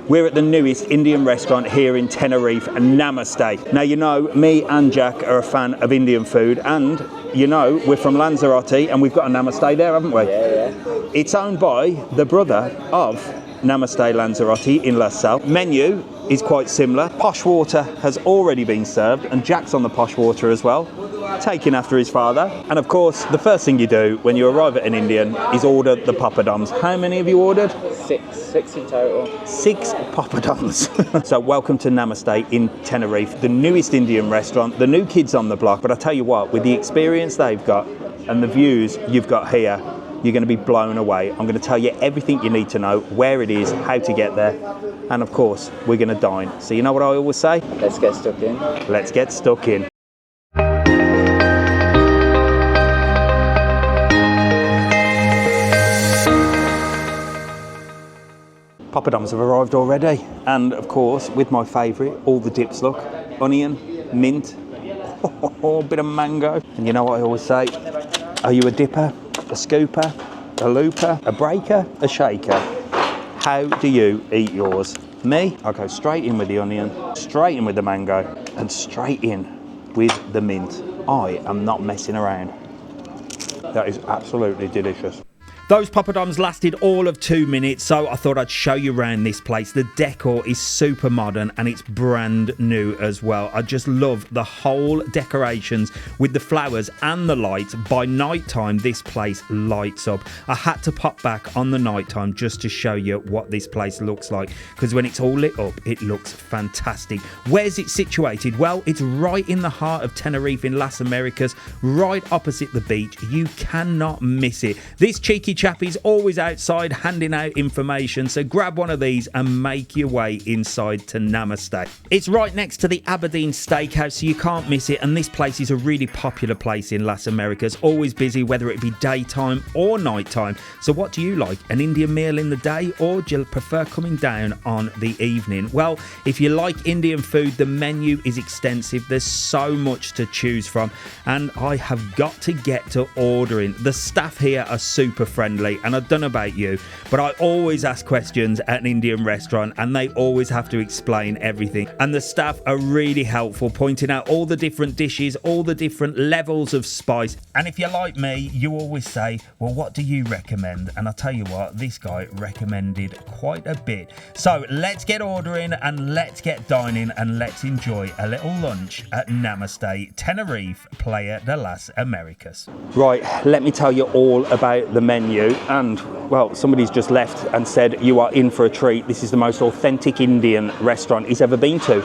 We're at the newest Indian restaurant here in Tenerife, Namaste. Now, you know, me and Jack are a fan of Indian food, and you know, we're from Lanzarote and we've got a Namaste there, haven't we? Yeah. It's owned by the brother of Namaste Lanzarote in La Salle. Menu is quite similar. Posh water has already been served, and Jack's on the posh water as well, taking after his father. And of course, the first thing you do when you arrive at an Indian is order the Papadoms. How many have you ordered? Six in total. 6 Papadoms. So welcome to Namaste in Tenerife, the newest Indian restaurant, the new kids on the block. But I tell you what, with the experience they've got and the views you've got here, you're going to be blown away. I'm going to tell you everything you need to know, where it is, how to get there, and of course, we're going to dine. So you know what I always say? Let's get stuck in. Let's get stuck in. Papadoms have arrived already, and of course, with my favourite, all the dips, look, onion, mint, a bit of mango. And you know what I always say? Are you a dipper, a scooper, a looper, a breaker, a shaker? How do you eat yours? Me, I go straight in with the onion, straight in with the mango, and straight in with the mint. I am not messing around. That is absolutely delicious. Those Papadoms lasted all of 2 minutes, so I thought I'd show you around this place. The decor is super modern and it's brand new as well. I just love the whole decorations with the flowers and the lights. By night time, this place lights up. I had to pop back on the night time just to show you what this place looks like, because when it's all lit up, it looks fantastic. Where's it situated? Well, it's right in the heart of Tenerife in Las Américas, right opposite the beach. You cannot miss it. This cheeky chappie's always outside handing out information, so grab one of these and make your way inside to Namaste. It's right next to the Aberdeen Steakhouse, so you can't miss it, and this place is a really popular place in Las Américas, always busy whether it be daytime or nighttime. So what do you like, an Indian meal in the day, or do you prefer coming down on the evening? Well, if you like Indian food, the menu is extensive. There's so much to choose from, and I have got to get to ordering. The staff here are super friendly, and I don't know about you, but I always ask questions at an Indian restaurant and they always have to explain everything, and the staff are really helpful, pointing out all the different dishes, all the different levels of spice. And if you're like me, you always say, well, what do you recommend? And I'll tell you what, this guy recommended quite a bit. So let's get ordering and let's get dining and let's enjoy a little lunch at Namaste Tenerife, Playa de las Américas. Right, let me tell you all about the menu. And well, somebody's just left and said you are in for a treat. This is the most authentic Indian restaurant he's ever been to,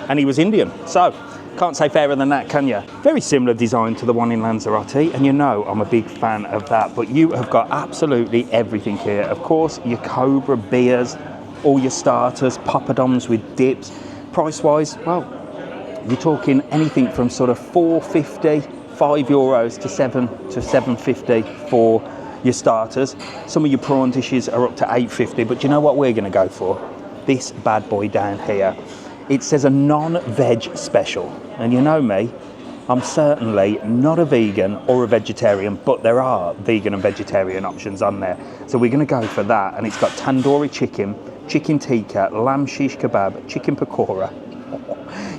and he was Indian, so can't say fairer than that, can you? Very similar design to the one in Lanzarote, and you know I'm a big fan of that. But you have got absolutely everything here. Of course, your Cobra beers, all your starters, Papadoms with dips. Price wise, well, you're talking anything from sort of €4.50, €5 to $7.50 for your starters. Some of your prawn dishes are up to $8.50, but you know what we're going to go for? This bad boy down here. It says a non-veg special, and you know me, I'm certainly not a vegan or a vegetarian, but there are vegan and vegetarian options on there. So we're going to go for that, and it's got tandoori chicken, chicken tikka, lamb shish kebab, chicken pakora,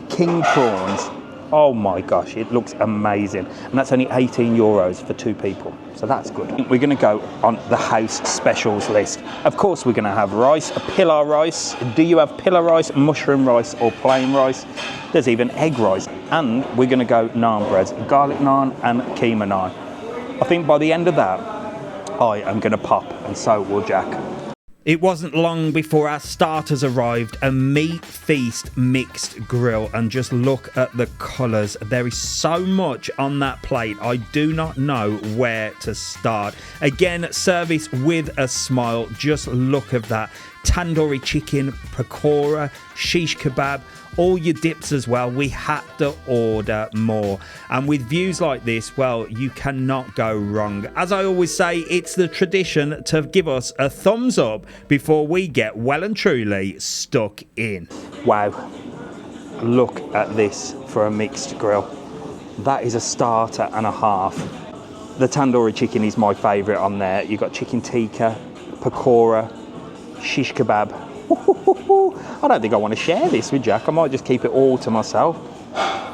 king prawns. Oh my gosh, it looks amazing. And that's only €18 for 2 people. So that's good. We're going to go on the house specials list. Of course, we're going to have rice, a pillar rice. Do you have pillar rice, mushroom rice, or plain rice? There's even egg rice. And we're going to go naan breads, garlic naan and keema naan. I think by the end of that, I am going to pop, and so will Jack. It wasn't long before our starters arrived, a meat feast mixed grill, and just look at the colours. There is so much on that plate, I do not know where to start. Again, service with a smile, just look at that. Tandoori chicken, pakora, shish kebab, all your dips as well. We had to order more, and with views like this, well, you cannot go wrong. As I always say, it's the tradition to give us a thumbs up before we get well and truly stuck in. Wow, look at this for a mixed grill. That is a starter and a half. The tandoori chicken is my favourite on there. You've got chicken tikka, pakora, shish kebab, I don't think I want to share this with Jack. I might just keep it all to myself.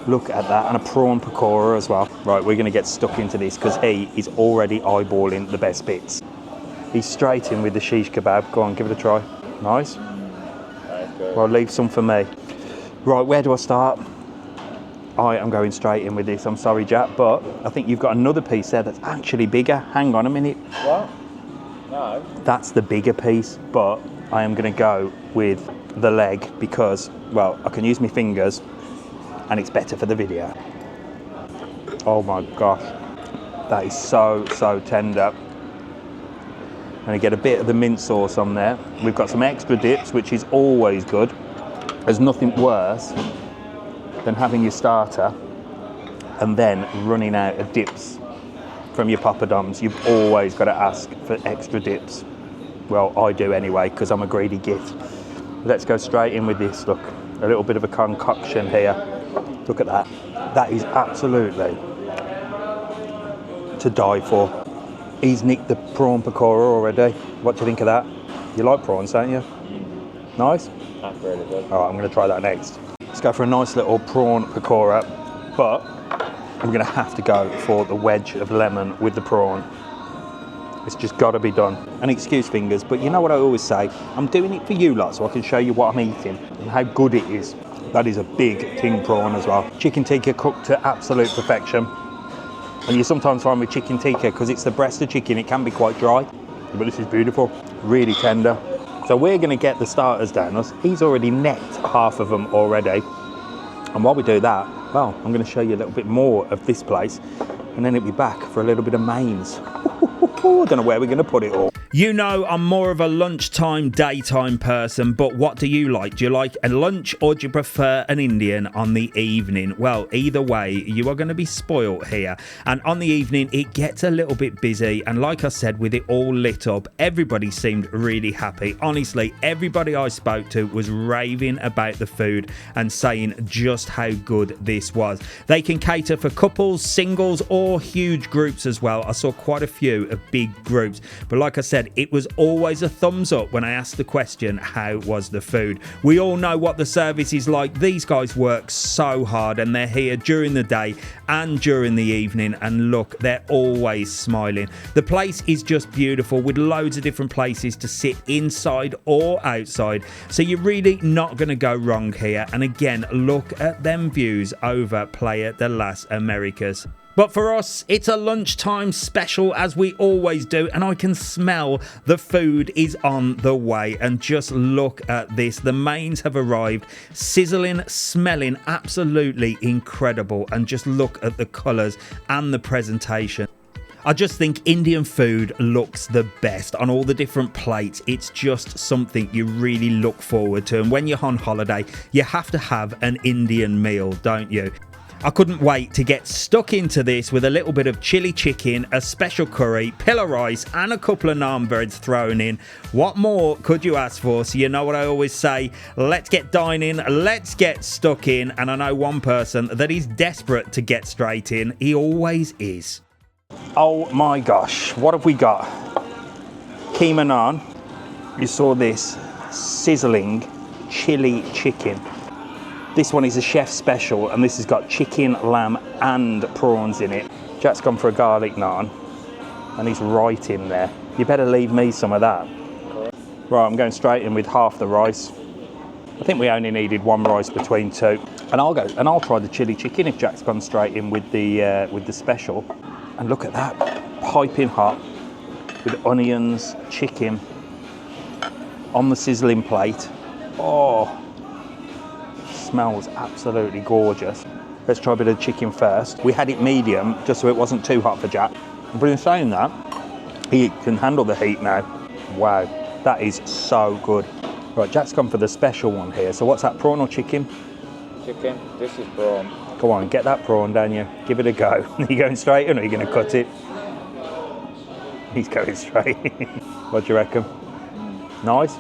Look at that, and a prawn pakora as well. Right, we're going to get stuck into this because he is already eyeballing the best bits. He's straight in with the shish kebab. Go on, give it a try. Nice. Well, leave some for me. Right, where do I start? I am going straight in with this. I'm sorry, Jack, but I think you've got another piece there that's actually bigger. Hang on a minute. What? No. That's the bigger piece, but I am going to go with the leg because, well, I can use my fingers and it's better for the video. Oh my gosh, that is so tender. I'm going to get a bit of the mint sauce on there. We've got some extra dips, which is always good. There's nothing worse than having your starter and then running out of dips from your Papadoms. You've always got to ask for extra dips. Well, I do anyway, because I'm a greedy git. Let's go straight in with this, look. A little bit of a concoction here. Look at that. That is absolutely to die for. He's nicked the prawn pakora already. What do you think of that? You like prawns, don't you? Nice? That's really good. All right, I'm going to try that next. Let's go for a nice little prawn pakora, but I'm going to have to go for the wedge of lemon with the prawn. It's just got to be done. And excuse fingers, but you know what I always say? I'm doing it for you lot so I can show you what I'm eating and how good it is. That is a big king prawn as well. Chicken tikka cooked to absolute perfection. And you sometimes find with chicken tikka, because it's the breast of chicken, it can be quite dry. But this is beautiful, really tender. So we're going to get the starters down us. He's already necked half of them already. And while we do that, well, I'm going to show you a little bit more of this place. And then it'll be back for a little bit of mains. I don't know where we're going to put it all. You know, I'm more of a lunchtime, daytime person, but what do you like? Do you like a lunch or do you prefer an Indian on the evening? Well, either way, you are going to be spoilt here. And on the evening, it gets a little bit busy. And like I said, with it all lit up, everybody seemed really happy. Honestly, everybody I spoke to was raving about the food and saying just how good this was. They can cater for couples, singles, or huge groups as well. I saw quite a few of big groups, but like I said, it was always a thumbs up when I asked the question, how was the food? We all know what the service is like. These guys work so hard and they're here during the day and during the evening, and look, they're always smiling. The place is just beautiful with loads of different places to sit inside or outside, so you're really not going to go wrong here. And again, look at them views over Playa de las Américas. But for us, it's a lunchtime special, as we always do, and I can smell the food is on the way. And just look at this. The mains have arrived, sizzling, smelling absolutely incredible. And just look at the colours and the presentation. I just think Indian food looks the best on all the different plates. It's just something you really look forward to. And when you're on holiday, you have to have an Indian meal, don't you? I couldn't wait to get stuck into this with a little bit of chili chicken, a special curry, pillow rice and a couple of naan breads thrown in. What more could you ask for? So you know what I always say, let's get dining, let's get stuck in. And I know one person that is desperate to get straight in. He always is. Oh my gosh, what have we got? Keema naan. You saw this sizzling chili chicken. This one is a chef special, and this has got chicken, lamb and prawns in it. Jack's gone for a garlic naan and he's right in there. You better leave me some of that. Right, I'm going straight in with half the rice. I think we only needed one rice between two. And I'll try the chili chicken if Jack's gone straight in with the special. And look at that, piping hot with onions, chicken on the sizzling plate. Oh, smells absolutely gorgeous. Let's try a bit of chicken first. We had it medium just so it wasn't too hot for Jack. But in saying that, he can handle the heat now. Wow, that is so good. Right, Jack's gone for the special one here. So what's that, prawn or chicken? Chicken. This is prawn. Go on, get that prawn down you. Give it a go. Are you going straight in or are you going to cut it? He's going straight. What do you reckon? Nice?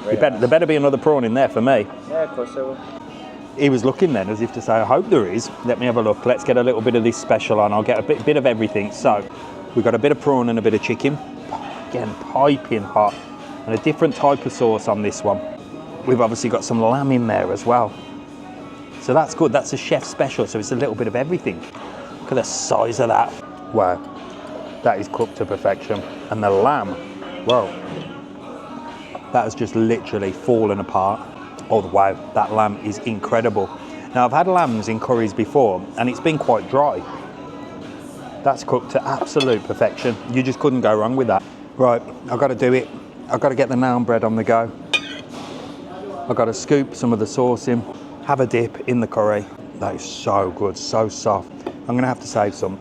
Really There better be another prawn in there for me. Yeah, of course there will. He was looking then as if to say, I hope there is. Let me have a look. Let's get a little bit of this special on. I'll get a bit of everything. So we've got a bit of prawn and a bit of chicken. Again, piping hot. and a different type of sauce on this one. We've obviously got some lamb in there as well. So that's good, that's a chef special, so it's a little bit of everything. Look at the size of that. Wow, that is cooked to perfection. And the lamb, whoa, that has just literally fallen apart. Oh wow, that lamb is incredible. Now I've had lambs in curries before and it's been quite dry. That's cooked to absolute perfection. You just couldn't go wrong with that. Right, I've got to do it. I've got to get the naan bread on the go. I've got to scoop some of the sauce in, have a dip in the curry. That is so good, so soft. I'm gonna have to save some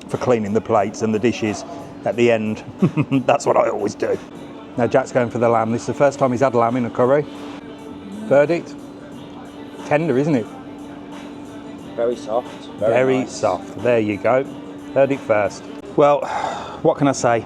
for cleaning the plates and the dishes at the end. That's what I always do. Now Jack's going for the lamb. This is the first time he's had lamb in a curry. Verdict? Tender, isn't it? Very soft. Very nice. soft. There you go. Verdict first. Well, what can I say?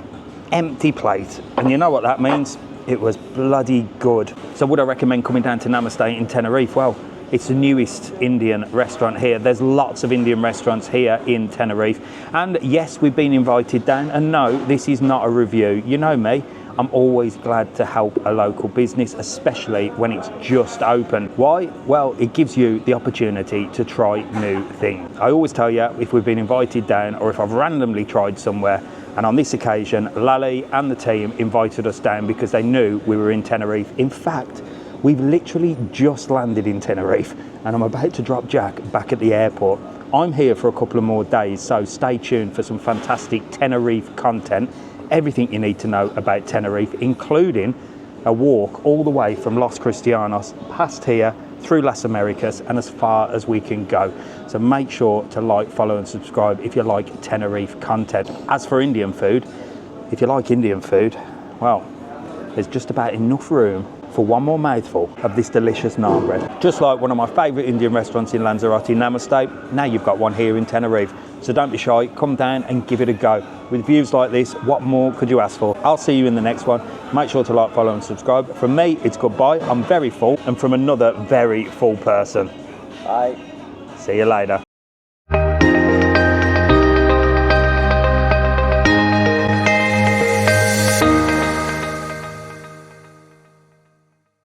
Empty plate. And you know what that means? It was bloody good. So would I recommend coming down to Namaste in Tenerife? Well, it's the newest Indian restaurant here. There's lots of Indian restaurants here in Tenerife. And yes, we've been invited down. And no, this is not a review. You know me. I'm always glad to help a local business, especially when it's just opened. Why? Well, it gives you the opportunity to try new things. I always tell you, if we've been invited down or if I've randomly tried somewhere, and on this occasion, Lally and the team invited us down because they knew we were in Tenerife. In fact, we've literally just landed in Tenerife and I'm about to drop Jack back at the airport. I'm here for a couple of more days, so stay tuned for some fantastic Tenerife content. Everything you need to know about Tenerife, including a walk all the way from Los Cristianos, past here, through Las Américas, and as far as we can go. So make sure to like, follow and subscribe if you like Tenerife content. As for Indian food, if you like Indian food, well, there's just about enough room for one more mouthful of this delicious naan bread. Just like one of my favourite Indian restaurants in Lanzarote, Namaste, now you've got one here in Tenerife. So don't be shy, come down and give it a go. With views like this, what more could you ask for? I'll see you in the next one. Make sure to like, follow and subscribe. From me, it's goodbye. I'm very full, and from another very full person. Bye. See you later.